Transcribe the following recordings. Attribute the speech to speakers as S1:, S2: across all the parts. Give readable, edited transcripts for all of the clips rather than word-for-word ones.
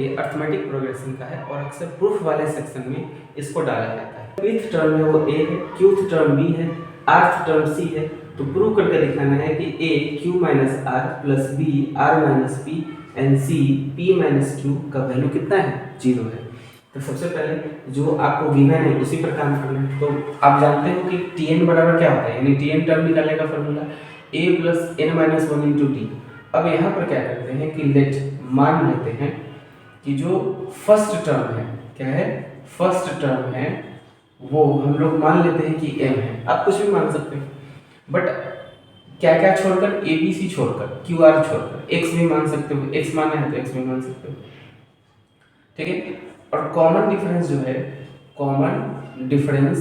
S1: ये arithmetic progression का है और अक्सर प्रूफ वाले सेक्शन में इसको डाला जाता है। pth टर्म है वो a है, qth टर्म b है, rth टर्म c है। तो प्रूव करके दिखाना है कि a q minus r plus b r minus p and c p minus q का वैल्यू कितना है, 0 है। तो सबसे पहले जो आपको गिवन है उसी पर काम करना है। तो आप जानते हो कि tn बराबर क्या होता है, यानी tn टर्म निकालने का formula a plus n minus one into T. अब यहाँ पर क्या करते हैं कि लेट मान लेते हैं कि जो फर्स्ट टर्म है, क्या है, फर्स्ट टर्म है वो हम लोग मान लेते हैं कि m है। आप कुछ भी मान सकते हैं, बट क्या क्या छोड़कर, ए बी सी छोड़कर, क्यू आर छोड़कर, x भी मान सकते हो, x माना है तो x भी मान सकते हो, ठीक है। और कॉमन डिफरेंस जो है, कॉमन डिफरेंस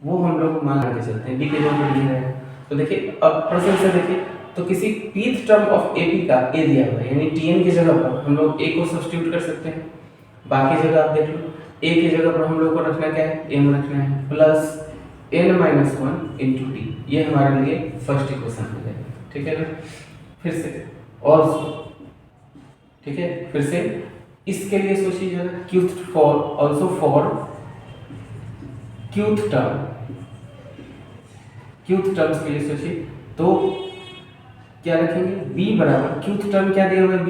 S1: वो हम लोग मान के चलते हैं, b के जगह पर दिया है। तो देखिए अब प्रश्न से देखिए, तो किसी pth टर्म ऑफ ab का a दिया हुआ है, यानी tn की जगह पर हम लोग a को सब्स्टिट्यूट कर सकते हैं। बाकी जगह आप देख लो, a की जगह पर हम लोग को रखना क्या है, m रखना है, plus n minus one into T. ये हमारे लिए फर्स्ट इक्वेशन हो जाएगा, ठीक है ना। फिर से और ठीक है, फिर से इसके लिए सोचिए जरा, qth for also for qth term, qth terms के लिए सोचिए। तो क्या रखेंगे, b बराबर क्यूथ टर्म क्या दिया हुआ है b,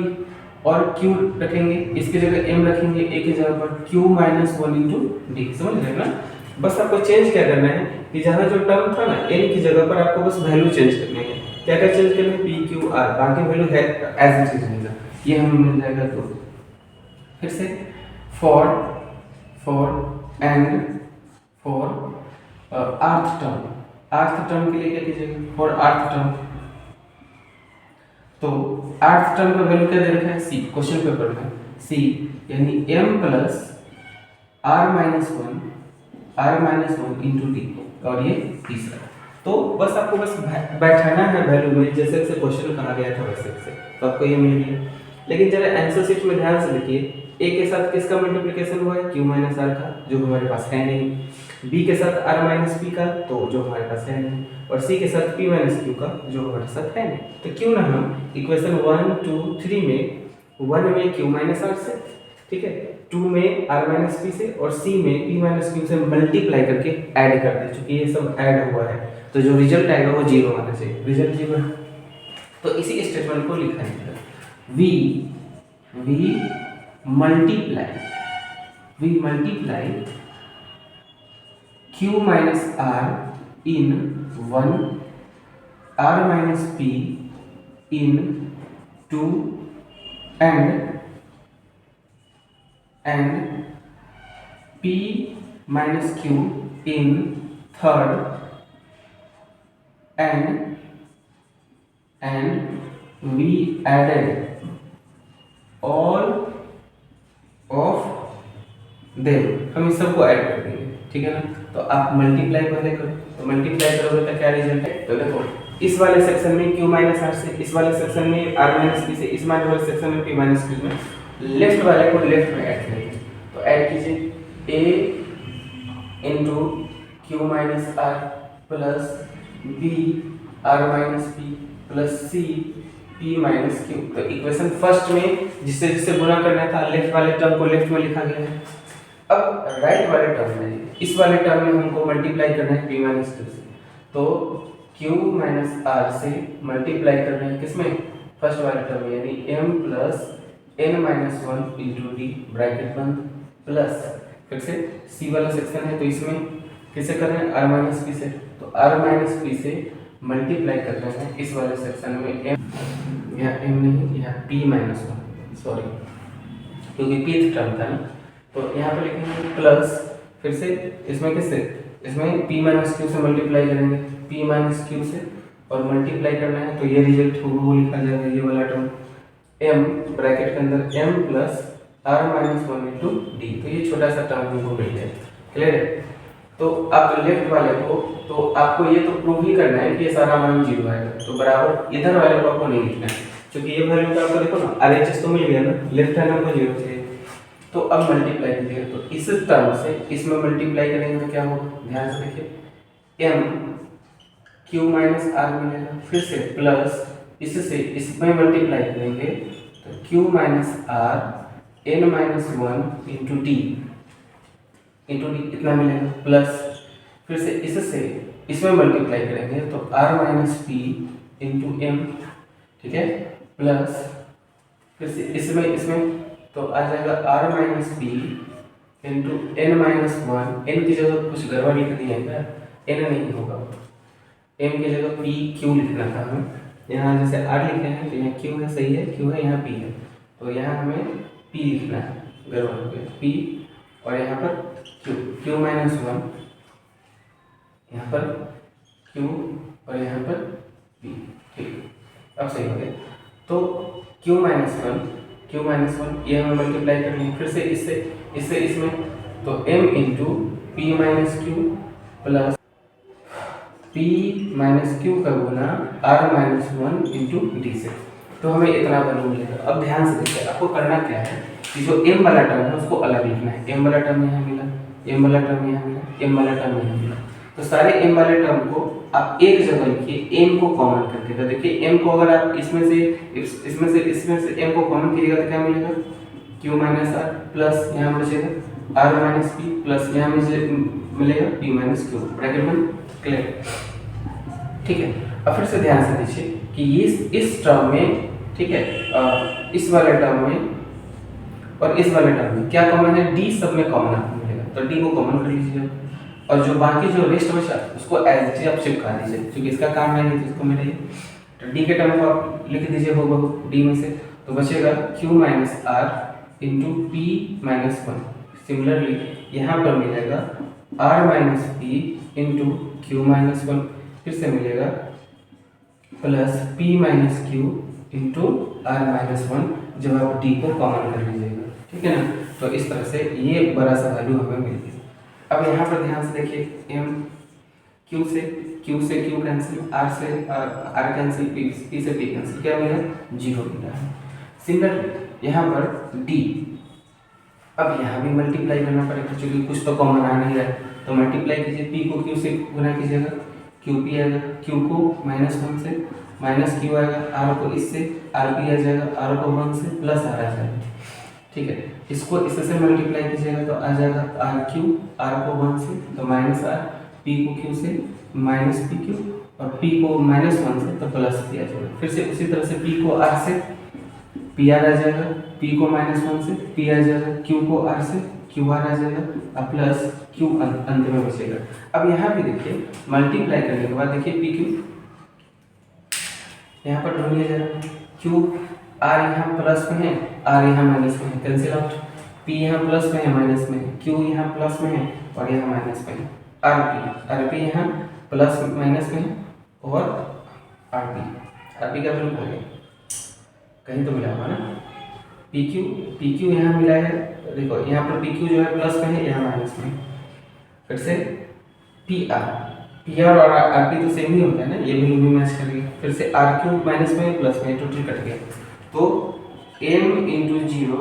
S1: और q रखेंगे, इसकी जगह m रखेंगे, a की जगह पर q minus one into D. समझ रहे हैं ना। बस आपको चेंज क्या करना है कि जहाँ जो टर्म था ना n की जगह पर आपको बस वैल्यू चेंज करनी है। क्या क्या चेंज करना है, p q r, बाकी वैल्यू है एज इट इज रहेगा, ये हमें मिल जाएगा। तो फिर से फॉर एंड फॉर आर्थ टर्म, आर्थ टर्म के लिए क्या कीजिएगा, फॉर आर्थ टर्म। तो आर्थ टर्म का वैल्यू क्या दे रखा है, c, क्वेश्चन पेपर में c, यानी m plus r minus one into T, और ये तीसरा। तो बस आपको बस बैठाना है वैल्यू में, जैसे जैसे क्वेश्चन कहा गया था वैसे वैसे, तो आपको ये मिल गया। लेकिन जरा आंसर शीट में ध्यान से देखिए, a के साथ किसका मल्टीप्लिकेशन हुआ है, q माइनस r का, जो हमारे पास है नहीं, b के साथ r माइनस p का, तो जो हमारे पास है नहीं, और c के साथ p माइनस q का, जो हमारे साथ है नहीं। तो क्यों ना हम इक्वेशन 1 2 3 में 1 में q माइनस r से, ठीक है, 2 में r माइनस p से, और c में p माइनस q से मल्टीप्लाई करके ऐड कर दे। चूंकि ये सब ऐड हुआ है तो जो रिजल्ट आएगा वो 0 आना चाहिए, रिजल्ट 0 है। तो इसी स्टेटमेंट को लिखा है, we multiply q minus r in 1, r minus p in 2 and p minus q in third and we added all of them, हम इस सबको ऐड कर देंगे, ठीक है ना। तो आप मल्टीप्लाई पहले करो, तो मल्टीप्लाई करोगे तो क्या रिजल्ट है, तो देखो इस वाले सेक्शन में q माइनस आर से, इस वाले सेक्शन में r माइनस p से, इस वाले सेक्शन में p माइनस q में, लेफ्ट वाले को लेफ्ट में ऐड करेंगे। तो ऐड कीजिए a into q minus r plus b r minus p plus c p minus q। तो इक्वेशन फर्स्ट में जिससे जिससे गुणा करना था, लेफ्ट वाले टर्म को लेफ्ट में लिखा गया है। अब राइट वाले टर्म में, इस वाले टर्म में हमको मल्टीप्लाई करना है p माइनस q से, तो q माइनस r से मल्टीप्लाई करना है किसमें, फर्स्ट वाले टर्म में, यानी m plus n minus one into D, bracket बंद, प्लस फिर से c वाला सेक्शन है तो इसमें किससे करना है, r माइनस p से, तो r माइनस p से मल्टीप्लाई करना है इस वाले सेक्शन में m, यहाँ m नहीं, यहाँ p माइनस वन, सॉरी क्योंकि pth टर्म था ना, तो यहाँ पर लिखेंगे प्लस, फिर से इसमें किससे, इसमें p माइनस q से मल्टीप्लाई करेंगे, p माइनस q से, और मल्टीप्लाई करना है तो ये रिजल्ट वो लिखा जाएगा, ये वाला टर्म m ब्रैकेट के अंदर m plus r minus one into D. तो ये छोटा सा टर्म हमको मिल गया, क्लियर है। तो आप लेफ्ट वाले को, तो आपको ये तो प्रूव ही करना है कि ये सारा मान 0 आएगा, तो बराबर इधर वाले को आपको नहीं लिखना है, क्योंकि ये वैल्यू का आपको देखो ना RHS तो मिल गया ना, लेफ्ट हैंड हमको 0 चाहिए। तो अब मल्टीप्लाई कीजिए, तो इस टर्म से इसमें मल्टीप्लाई करेंगे तो क्या होगा, ध्यान से देखिए, m q माइनस r मिलेगा, फिर से प्लस इससे इसमें मल्टीप्लाई करेंगे तो q minus r n minus one into D इतना मिलेगा, प्लस फिर से इससे इसमें मल्टीप्लाई करेंगे तो r minus p into m, ठीक है, प्लस फिर से इसमें तो आ जाएगा r minus p into n minus one, n की जगह कुछ गड़बड़ लिख दिया है क्या, एन नहीं होगा, एम की जगह पी क्यू लिखना था हमें, यहाँ जैसे r लिखे हैं तो यहाँ क्यू है, सही है, क्यू है, यहाँ पी है, तो यहाँ हमें पी लिखना है, गड़बड़ हो गया पी, और यहाँ पर क्यू माइनस वन, यहाँ पर क्यू और यहाँ पर पी, ठीक, अब सही हो गया। तो क्यू माइनस वन ये हमें मल्टीप्लाई करनी है, फिर से इससे इसमें तो m into p minus Q plus P minus Q का गुना r minus one into D से, तो हमें इतना वैल्यू मिलेगा। अब ध्यान से देखिए, आपको करना क्या है कि जो m वाला टर्म है उसको अलग लिखना है, m वाला टर्म यहाँ मिला, m वाला टर्म यहाँ मिला, m वाला टर्म यहाँ मिला, तो सारे m वाले टर्म को आप एक जगह लिखिए, m को कॉमन करके, तो देखिए m को अगर आप इसमें से m को कॉमन कीजिएगा तो क्या मिलेगा, q माइनस आर प्लस यहाँ बचेगा r माइनस पी प्लस यहाँ मिलेगा p माइनस क्यू, ब्रैकेट में क्लियर, ठीक है। अब फिर से ध्यान से देखिए कि इस टर्म में, ठीक है, इस वाले टर्म में और इस वाले टर्म में क्या कॉमन है, d सब में कॉमन आपको मिलेगा, तो d को कॉमन कर लीजिए, और जो बाकी जो रेस्ट बचा उसको एज इट इज आप चिपका दीजिए, क्योंकि इसका काम है नहीं तो इसको मिलेगी, तो d के टर्म को आप लिख दीजिए हो d में से, तो बचेगा q minus r into p minus one, similarly यहाँ पर मिलेगा r minus p into q minus one, फिर से मिलेगा plus p minus q into r minus one, जब आप d को कॉमन कर लीजिएगा, ठीक है ना। तो इस तरह से ये बड़ा सा वैल्यू हमें मिल गया। अब यहाँ पर ध्यान से देखिए, m q से q कैंसिल, r से r कैंसिल, p से p कैंसिल, क्या मिला, जीरो मिला है। सिमिलरली यहाँ पर d, अब यहाँ भी मल्टीप्लाई करना पड़ेगा क्योंकि कुछ तो कॉमन आ नहीं रहा है, तो मल्टीप्लाई कीजिए, p को q से गुना कीजिएगा, qp आएगा, q को माइनस वन से माइनस q आएगा, r को इससे rp आ जाएगा, r को वन से प्लस r आ जाएगा, ठीक है। इसको इससे मल्टीप्लाई कीजिएगा तो आ जाएगा आर क्यू, आर को वन से तो माइनस आर, पी को क्यू से माइनस पी क्यू, और पी को माइनस वन से तो प्लस पी आ जाएगा, फिर से उसी तरह से पी को आर से पी आर आ जाएगा, पी को माइनस वन से पी आ जाएगा, क्यू को आर से क्यू आर आ जाएगा, और प्लस क्यू अंत में बचेगा। अब यहाँ भी देखिए, मल्टीप्लाई करने के बाद देखिए पी क्यू यहाँ पर ढूंढिए जरा, क्यू आर यहाँ प्लस में है, आर यहाँ माइनस में है, कैंसिल आउट, पी यहाँ प्लस में है, माइनस में है, क्यू यहाँ प्लस में है और यहाँ माइनस में है, आर पी यहाँ प्लस माइनस में है और आर पी का वैल्यू हो गया, कहीं तो मिला होगा ना, पी क्यू यहाँ मिला है, देखो यहाँ पर पी क्यू जो है प्लस में है, यहाँ माइनस में है, फिर से पी आर और आर पी तो सेम ही होता है ना, ये वैल्यू भी मैच करेगी, फिर से आर क्यू माइनस में प्लस में, टोटल कट गया, तो m into zero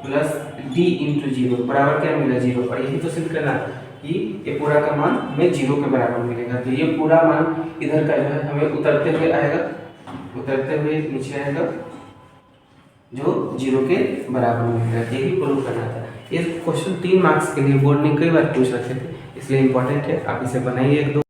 S1: plus d into zero बराबर क्या मिला, जीरो, और यही तो सिद्ध करना कि ये पूरा का मान हमें जीरो के बराबर मिलेगा, तो ये पूरा मान इधर का जो है हमें उतरते हुए आएगा, उतरते हुए नीचे आएगा, जो जीरो के बराबर मिलेगा, यही प्रूव करना था। ये क्वेश्चन 3 मार्क्स के लिए बोर्ड ने कई बार पूछ रखे थे, इसलिए इंपॉर्टेंट है, आप इसे बनाइए एक दो